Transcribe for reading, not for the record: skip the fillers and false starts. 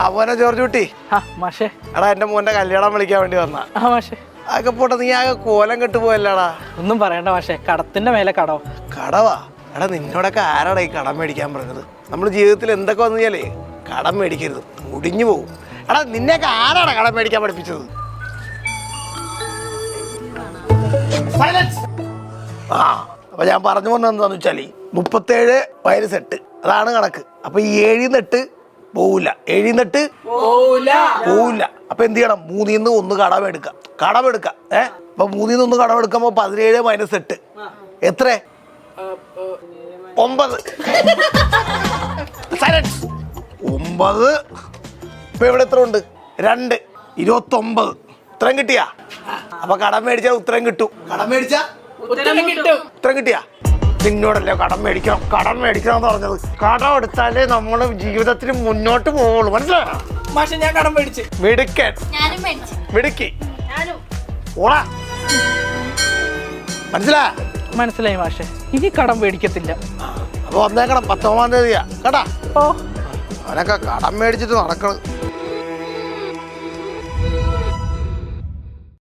അവനെ ജോർജ് കുട്ടി. മാഷേ. എടാ എന്റെ മോന്റെ കല്യാണം വിളിക്കാൻ വേണ്ടി വന്ന. മാഷേ. അതൊക്കെ പോട്ടെ, നീ ആകെ കോലം കെട്ടുപോയല്ലേടാ. ഒന്നും പറയണ്ട മാഷേ, കടത്തിന്റെ മേലെ കടവോ. കടവാ? എടാ നിന്നോടൊക്കെ ആരാടാ ഈ കടം മേടിക്കാൻ പറഞ്ഞത്? നമ്മുടെ ജീവിതത്തിൽ എന്തൊക്കെ വന്നാലേ കടം മേടിക്കരുത്, മുടിഞ്ഞു പോകും. എടാ നിന്നെയൊക്കെ ആരാടാ കടം മേടിക്കാൻ പഠിപ്പിച്ചത്? അപ്പൊ ഞാൻ പറഞ്ഞു വന്നത് എന്താന്ന് വെച്ചാല് 37 - 8 അതാണ് കണക്ക്. അപ്പൊ ഈ 7 പോവില്ല, 7 പോവില്ല. അപ്പൊ എന്ത് ചെയ്യണം? 3 1 കടമെടുക്കാം. അപ്പൊ 3 1 കടമെടുക്കുമ്പോ 17 - 8 എത്ര? 9. സൈലൻസ്. 9. ഇപ്പൊ ഇവിടെ എത്ര ഉണ്ട്? 2. 29. ഉത്തരം കിട്ടിയാ? അപ്പൊ കടം മേടിച്ചാൽ ഉത്തരം കിട്ടും. കടം മേടിച്ചാ ഉത്തരം കിട്ടിയാ? നിന്നോടല്ലേ കടം മേടിക്കണം എന്ന് പറഞ്ഞത്. കടം എടുത്താലേ നമ്മുടെ ജീവിതത്തിൽ മുന്നോട്ട് പോവുള്ളൂ, മനസ്സിലായോ? മാഷെ ഞാൻ കടം മേടിച്ച്. മിടുക്കി. ഓടാ. മനസ്സിലായി മാഷെ, ഇനി കടം മേടിക്കത്തില്ല. അപ്പൊ വന്നേക്കണം 19-ാം തീയതിയാ കേട്ടാ. അവനൊക്കെ കടം മേടിച്ചിട്ട് നടക്കണം.